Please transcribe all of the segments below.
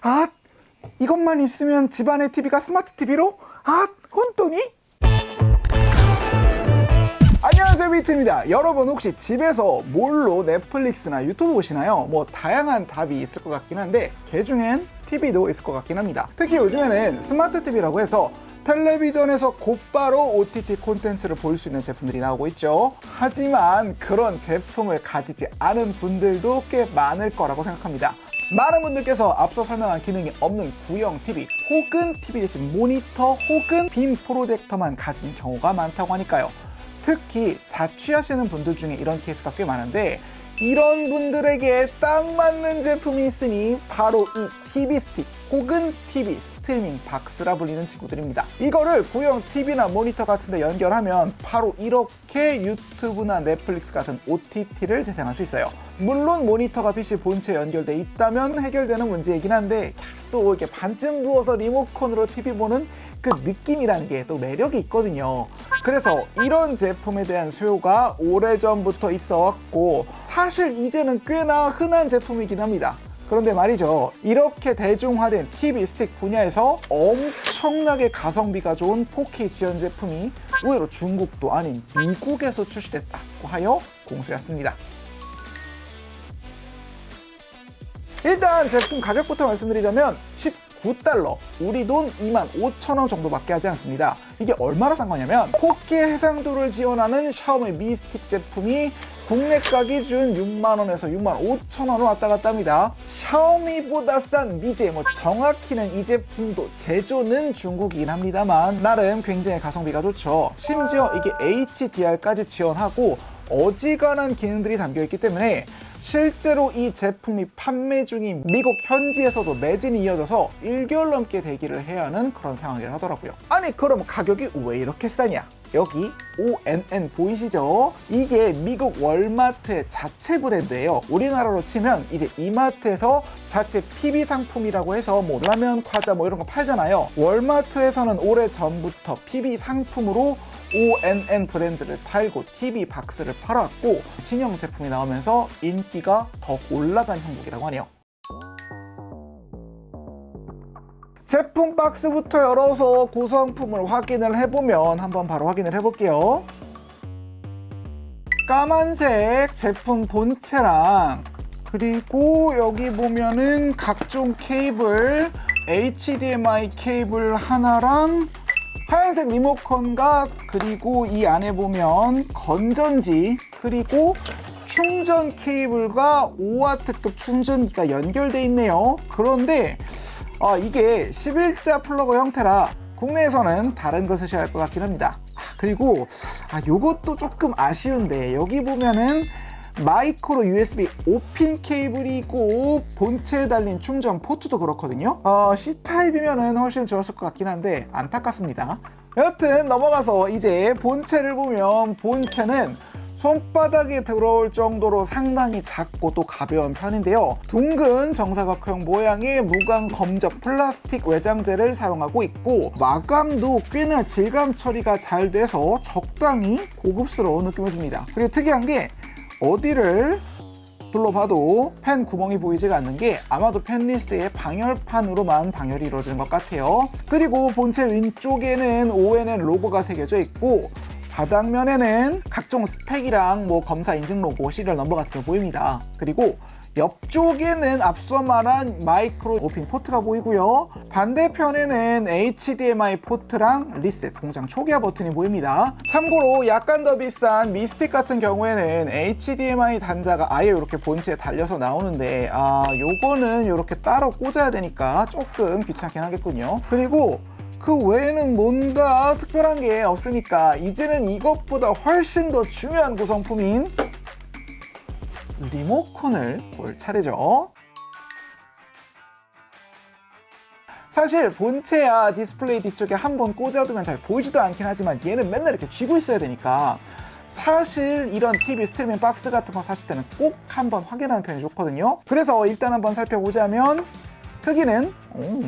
아, 이것만 있으면 집안의 TV가 스마트 TV로? 아, 혼돈이? 안녕하세요, 비트입니다. 여러분 혹시 집에서 뭘로 넷플릭스나 유튜브 보시나요? 뭐 다양한 답이 있을 것 같긴 한데 그중엔 TV도 있을 것 같긴 합니다. 특히 요즘에는 스마트 TV라고 해서 텔레비전에서 곧바로 OTT 콘텐츠를 볼 수 있는 제품들이 나오고 있죠. 하지만 그런 제품을 가지지 않은 분들도 꽤 많을 거라고 생각합니다. 많은 분들께서 앞서 설명한 기능이 없는 구형 TV 혹은 TV 대신 모니터 혹은 빔 프로젝터만 가진 경우가 많다고 하니까요. 특히 자취하시는 분들 중에 이런 케이스가 꽤 많은데 이런 분들에게 딱 맞는 제품이 있으니 바로 이 TV 스틱 혹은 TV 스트리밍 박스라 불리는 친구들입니다. 이거를 구형 TV나 모니터 같은 데 연결하면 바로 이렇게 유튜브나 넷플릭스 같은 OTT를 재생할 수 있어요. 물론 모니터가 PC 본체에 연결돼 있다면 해결되는 문제이긴 한데 또 이렇게 반쯤 누워서 리모컨으로 TV 보는 그 느낌이라는 게 또 매력이 있거든요. 그래서 이런 제품에 대한 수요가 오래전부터 있어왔고 사실 이제는 꽤나 흔한 제품이긴 합니다. 그런데 말이죠, 이렇게 대중화된 TV 스틱 분야에서 엄청나게 가성비가 좋은 4K 지원 제품이 의외로 중국도 아닌 미국에서 출시됐다고 하여 공수했습니다. 일단 제품 가격부터 말씀드리자면 19달러, 우리 돈 25,000원 정도밖에 하지 않습니다. 이게 얼마나 싼 거냐면 4K 해상도를 지원하는 샤오미 미 스틱 제품이 국내가 기준 6만원에서 65,000원을 왔다 갔다 합니다. 샤오미보다 싼 미제, 정확히는 이 제품도 제조는 중국이긴 합니다만 나름 굉장히 가성비가 좋죠. 심지어 이게 HDR까지 지원하고 어지간한 기능들이 담겨있기 때문에 실제로 이 제품이 판매 중인 미국 현지에서도 매진이 이어져서 1개월 넘게 대기를 해야 하는 그런 상황이라 하더라고요. 아니 그럼 가격이 왜 이렇게 싸냐? 여기 ONN 보이시죠? 이게 미국 월마트의 자체 브랜드예요. 우리나라로 치면 이제 이마트에서 자체 PB 상품이라고 해서 뭐 라면, 과자 뭐 이런 거 팔잖아요. 월마트에서는 오래전부터 PB 상품으로 ONN 브랜드를 팔고 TV 박스를 팔았고 신형 제품이 나오면서 인기가 더 올라간 형국이라고 하네요. 제품 박스부터 열어서 구성품을 확인을 해보면 한번 바로 확인을 해볼게요. 까만색 제품 본체랑 그리고 여기 보면은 각종 케이블, HDMI 케이블 하나랑 하얀색 리모컨과 그리고 이 안에 보면 건전지 그리고 충전 케이블과 5W급 충전기가 연결돼 있네요. 그런데 이게 11자 플러그 형태라 국내에서는 다른 걸 쓰셔야 할 것 같긴 합니다. 그리고 요것도 조금 아쉬운데 여기 보면은 마이크로 USB 5핀 케이블이고 본체에 달린 충전 포트도 그렇거든요. C타입이면은 훨씬 좋았을 것 같긴 한데 안타깝습니다. 여튼 넘어가서 이제 본체를 보면 본체는 손바닥에 들어올 정도로 상당히 작고 또 가벼운 편인데요. 둥근 정사각형 모양의 무광 검적 플라스틱 외장재를 사용하고 있고 마감도 꽤나 질감 처리가 잘 돼서 적당히 고급스러운 느낌을 줍니다. 그리고 특이한 게 어디를 둘러봐도 팬 구멍이 보이지가 않는 게 아마도 팬 리스트의 방열판으로만 방열이 이루어지는 것 같아요. 그리고 본체 왼쪽에는 ONN 로고가 새겨져 있고 바닥면에는 각종 스펙이랑 검사 인증 로고, 시리얼 넘버 같은 게 보입니다. 그리고 옆쪽에는 앞서 말한 마이크로 5핀 포트가 보이고요. 반대편에는 HDMI 포트랑 리셋, 공장 초기화 버튼이 보입니다. 참고로 약간 더 비싼 미스틱 같은 경우에는 HDMI 단자가 아예 이렇게 본체에 달려서 나오는데 요거는 이렇게 따로 꽂아야 되니까 조금 귀찮긴 하겠군요. 그리고 그 외에는 뭔가 특별한 게 없으니까 이제는 이것보다 훨씬 더 중요한 구성품인 리모컨을 볼 차례죠. 사실 본체야 디스플레이 뒤쪽에 한번 꽂아두면 잘 보이지도 않긴 하지만 얘는 맨날 이렇게 쥐고 있어야 되니까 사실 이런 TV 스트리밍 박스 같은 거 사실 때는 꼭 한번 확인하는 편이 좋거든요. 그래서 일단 한번 살펴보자면 크기는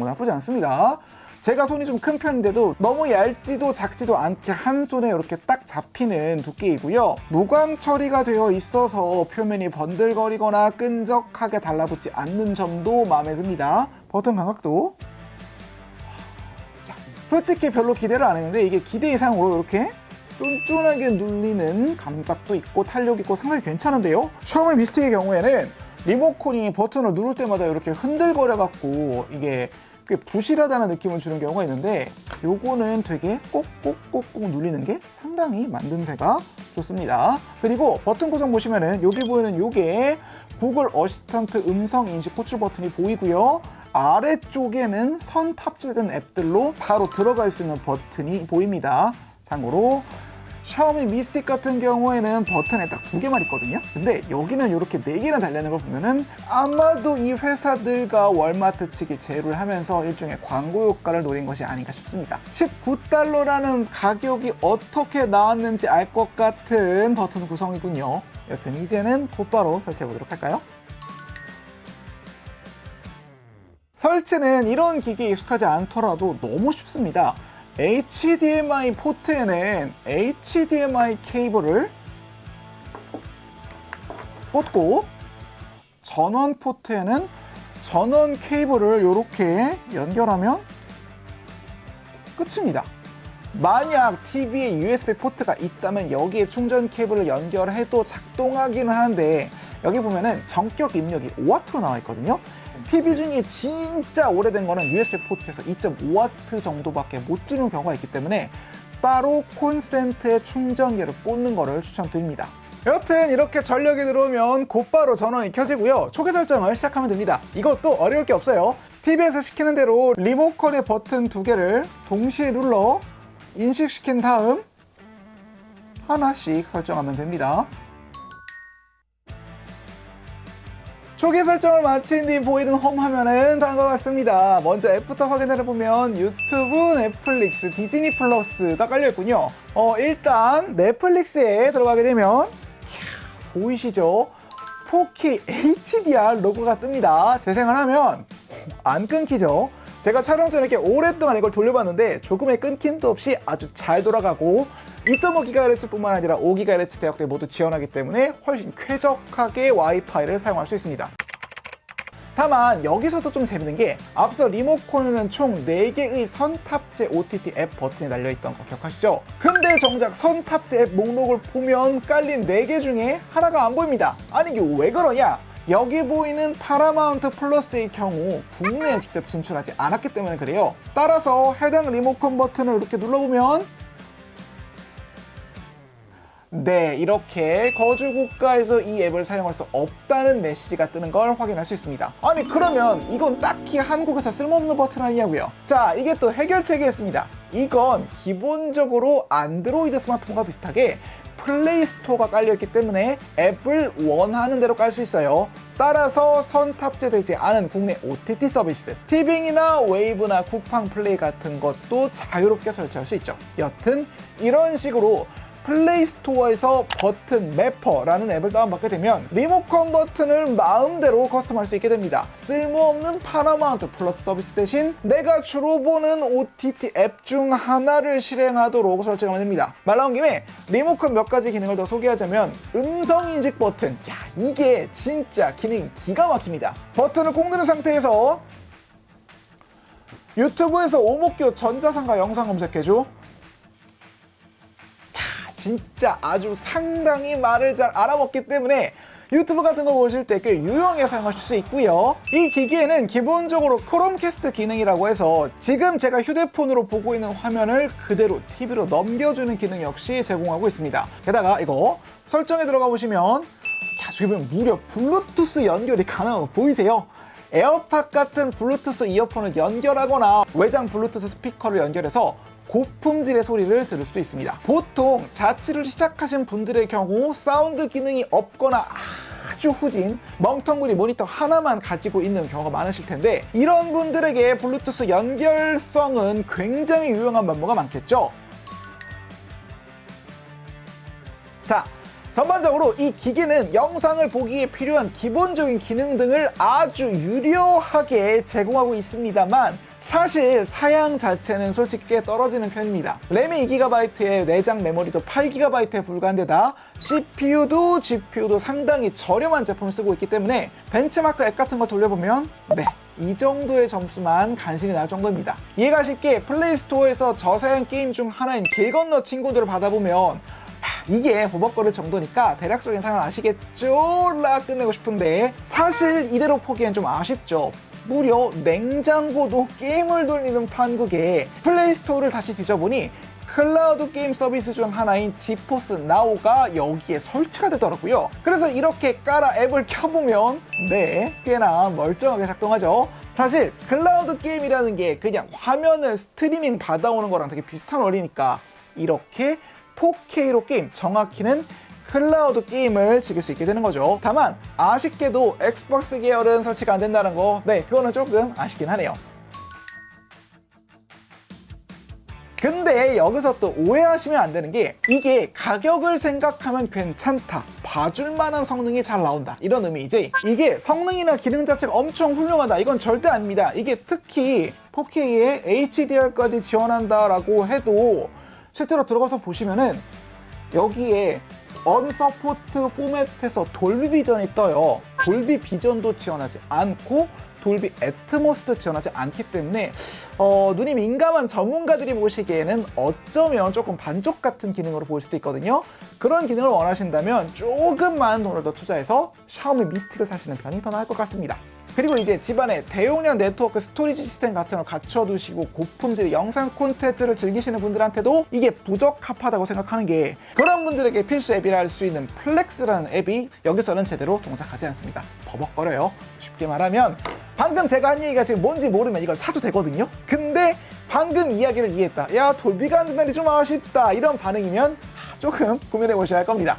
나쁘지 않습니다. 제가 손이 좀 큰 편인데도 너무 얇지도 작지도 않게 한 손에 이렇게 딱 잡히는 두께이고요. 무광 처리가 되어 있어서 표면이 번들거리거나 끈적하게 달라붙지 않는 점도 마음에 듭니다. 버튼 감각도 솔직히 별로 기대를 안 했는데 이게 기대 이상으로 이렇게 쫀쫀하게 눌리는 감각도 있고 탄력 있고 상당히 괜찮은데요. 샤오미 미스틱의 경우에는 리모컨이 버튼을 누를 때마다 이렇게 흔들거려 갖고 이게 꽤 부실하다는 느낌을 주는 경우가 있는데 요거는 되게 꼭꼭꼭꼭 누리는 게 상당히 만듦새가 좋습니다. 그리고 버튼 구성 보시면은 여기 보이는 요게 구글 어시스턴트 음성 인식 호출 버튼이 보이고요. 아래쪽에는 선 탑재된 앱들로 바로 들어갈 수 있는 버튼이 보입니다. 참고로 샤오미 미스틱 같은 경우에는 버튼에 딱 2개만 있거든요. 근데 여기는 이렇게 4개나 달려있는 걸 보면은 아마도 이 회사들과 월마트 측이 제휴를 하면서 일종의 광고 효과를 노린 것이 아닌가 싶습니다. 19달러라는 가격이 어떻게 나왔는지 알 것 같은 버튼 구성이군요. 여튼 이제는 곧바로 설치해 보도록 할까요? 설치는 이런 기기에 익숙하지 않더라도 너무 쉽습니다. HDMI 포트에는 HDMI 케이블을 꽂고 전원 포트에는 전원 케이블을 이렇게 연결하면 끝입니다. 만약 TV에 USB 포트가 있다면 여기에 충전 케이블을 연결해도 작동하기는 하는데 여기 보면은 전격 입력이 5W로 나와 있거든요. TV 중에 진짜 오래된 거는 USB 포트에서 2.5W 정도밖에 못 주는 경우가 있기 때문에 따로 콘센트에 충전기를 꽂는 거를 추천드립니다. 여튼 이렇게 전력이 들어오면 곧바로 전원이 켜지고요. 초기 설정을 시작하면 됩니다. 이것도 어려울 게 없어요. TV에서 시키는 대로 리모컨의 버튼 2개를 동시에 눌러 인식시킨 다음 하나씩 설정하면 됩니다. 초기 설정을 마친 뒤 보이는 홈 화면은 다음과 같습니다. 먼저 앱부터 확인을 해보면 유튜브, 넷플릭스, 디즈니 플러스가 깔려있군요. 일단 넷플릭스에 들어가게 되면 보이시죠? 4K HDR 로고가 뜹니다. 재생을 하면 안 끊기죠? 제가 촬영 전에 이렇게 오랫동안 이걸 돌려봤는데 조금의 끊김도 없이 아주 잘 돌아가고 2.5GHz 뿐만 아니라 5GHz 대역대 모두 지원하기 때문에 훨씬 쾌적하게 와이파이를 사용할 수 있습니다. 다만 여기서도 좀 재밌는 게 앞서 리모컨에는 총 4개의 선탑재 OTT 앱 버튼이 달려있던 거 기억하시죠? 근데 정작 선탑재 앱 목록을 보면 깔린 4개 중에 하나가 안 보입니다. 아니 이게 왜 그러냐? 여기 보이는 파라마운트 플러스의 경우 국내에 직접 진출하지 않았기 때문에 그래요. 따라서 해당 리모컨 버튼을 이렇게 눌러보면 네, 이렇게 거주 국가에서 이 앱을 사용할 수 없다는 메시지가 뜨는 걸 확인할 수 있습니다. 아니 그러면 이건 딱히 한국에서 쓸모없는 버튼 아니냐고요? 자, 이게 또 해결책이 있습니다. 이건 기본적으로 안드로이드 스마트폰과 비슷하게 플레이 스토어가 깔려있기 때문에 앱을 원하는 대로 깔 수 있어요. 따라서 선탑재되지 않은 국내 OTT 서비스, 티빙이나 웨이브나 쿠팡 플레이 같은 것도 자유롭게 설치할 수 있죠. 여튼 이런 식으로 플레이 스토어에서 버튼 매퍼라는 앱을 다운받게 되면 리모컨 버튼을 마음대로 커스텀할 수 있게 됩니다. 쓸모없는 파라마운트 플러스 서비스 대신 내가 주로 보는 OTT 앱 중 하나를 실행하도록 설정하면 됩니다. 말 나온 김에 리모컨 몇 가지 기능을 더 소개하자면 음성 인식 버튼, 야 이게 진짜 기능 기가 막힙니다. 버튼을 꼭 누른 상태에서 유튜브에서 오목교 전자상가 영상 검색해줘. 진짜 아주 상당히 말을 잘 알아먹기 때문에 유튜브 같은 거 보실 때 꽤 유용하게 사용하실 수 있고요. 이 기기에는 기본적으로 크롬캐스트 기능이라고 해서 지금 제가 휴대폰으로 보고 있는 화면을 그대로 TV로 넘겨주는 기능 역시 제공하고 있습니다. 게다가 이거 설정에 들어가 보시면 저기 보면 무려 블루투스 연결이 가능한 거 보이세요? 에어팟 같은 블루투스 이어폰을 연결하거나 외장 블루투스 스피커를 연결해서 고품질의 소리를 들을 수도 있습니다. 보통 자취를 시작하신 분들의 경우 사운드 기능이 없거나 아주 후진 멍텅구리 모니터 하나만 가지고 있는 경우가 많으실 텐데 이런 분들에게 블루투스 연결성은 굉장히 유용한 면모가 많겠죠. 자, 전반적으로 이 기기는 영상을 보기에 필요한 기본적인 기능 등을 아주 유려하게 제공하고 있습니다만 사실 사양 자체는 솔직히 꽤 떨어지는 편입니다. 램이 2GB에 내장 메모리도 8GB에 불과한 데다 CPU도 GPU도 상당히 저렴한 제품을 쓰고 있기 때문에 벤치마크 앱 같은 거 돌려보면 네, 이 정도의 점수만 간신히 나올 정도입니다. 이해가 쉽게 플레이스토어에서 저사양 게임 중 하나인 길 건너 친구들을 받아보면 이게 버벅거릴 정도니까 대략적인 상황을 아시겠죠? 라 끝내고 싶은데 사실 이대로 포기엔 좀 아쉽죠. 무려 냉장고도 게임을 돌리는 판국에 플레이스토어를 다시 뒤져보니 클라우드 게임 서비스 중 하나인 지포스 나우가 여기에 설치가 되더라고요. 그래서 이렇게 깔아 앱을 켜보면 꽤나 멀쩡하게 작동하죠. 사실 클라우드 게임이라는 게 그냥 화면을 스트리밍 받아오는 거랑 되게 비슷한 원리니까 이렇게 4K로 게임, 정확히는 클라우드 게임을 즐길 수 있게 되는 거죠. 다만 아쉽게도 엑스박스 계열은 설치가 안 된다는 거, 그거는 조금 아쉽긴 하네요. 근데 여기서 또 오해하시면 안 되는 게 이게 가격을 생각하면 괜찮다, 봐줄 만한 성능이 잘 나온다, 이런 의미이지 이게 성능이나 기능 자체가 엄청 훌륭하다, 이건 절대 아닙니다. 이게 특히 4K에 HDR까지 지원한다라고 해도 실제로 들어가서 보시면은 여기에 언서포트 포맷에서 돌비 비전이 떠요. 돌비 비전도 지원하지 않고 돌비 애트모스도 지원하지 않기 때문에 눈이 민감한 전문가들이 보시기에는 어쩌면 조금 반쪽 같은 기능으로 보일 수도 있거든요. 그런 기능을 원하신다면 조금만 돈을 더 투자해서 샤오미 미스틱을 사시는 편이 더 나을 것 같습니다. 그리고 이제 집안에 대용량 네트워크 스토리지 시스템 같은 걸 갖춰두시고 고품질의 영상 콘텐츠를 즐기시는 분들한테도 이게 부적합하다고 생각하는 게, 그런 분들에게 필수 앱이라 할 수 있는 플렉스라는 앱이 여기서는 제대로 동작하지 않습니다. 버벅거려요. 쉽게 말하면 방금 제가 한 얘기가 지금 뭔지 모르면 이걸 사도 되거든요. 근데 방금 이야기를 이해했다, 야 돌비가 안 된다니 좀 아쉽다, 이런 반응이면 조금 고민해 보셔야 할 겁니다.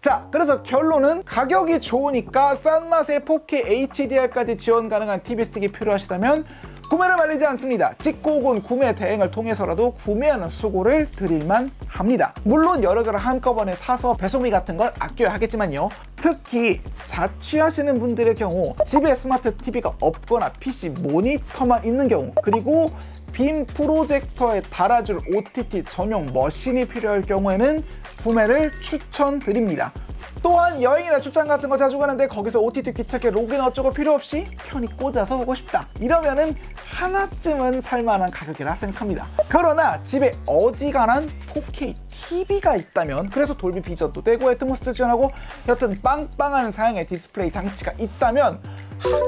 자, 그래서 결론은 가격이 좋으니까 싼 맛에 4K HDR까지 지원 가능한 TV 스틱이 필요하시다면 구매를 말리지 않습니다. 직구군 구매 대행을 통해서라도 구매하는 수고를 드릴만 합니다. 물론 여러 개를 한꺼번에 사서 배송비 같은 걸 아껴야 하겠지만요. 특히 자취하시는 분들의 경우 집에 스마트 TV가 없거나 PC 모니터만 있는 경우, 그리고 빔 프로젝터에 달아줄 OTT 전용 머신이 필요할 경우에는 구매를 추천드립니다. 또한 여행이나 출장 같은 거 자주 가는데 거기서 OTT 귀찮게 로그인 어쩌고 필요 없이 편히 꽂아서 보고 싶다, 이러면은 하나쯤은 살만한 가격이라 생각합니다. 그러나 집에 어지간한 4K TV가 있다면, 그래서 돌비 비전도 되고 애트모스도 지원하고 여튼 빵빵한 사양의 디스플레이 장치가 있다면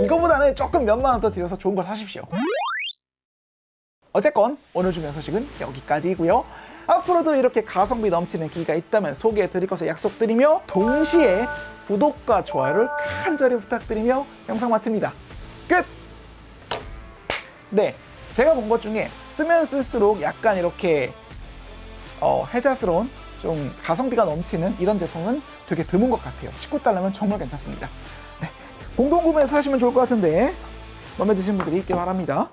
이거보다는 조금 몇만 원 더 들여서 좋은 걸 사십시오. 어쨌건 오늘 준비한 소식은 여기까지이고요. 앞으로도 이렇게 가성비 넘치는 기기가 있다면 소개해드릴 것을 약속드리며 동시에 구독과 좋아요를 간절히 부탁드리며 영상 마칩니다. 끝! 제가 본 것 중에 쓰면 쓸수록 약간 이렇게 혜자스러운, 좀 가성비가 넘치는 이런 제품은 되게 드문 것 같아요. 19달러면 정말 괜찮습니다. 공동구매해서 하시면 좋을 것 같은데 마음에 드시는 분들이 있길 바랍니다.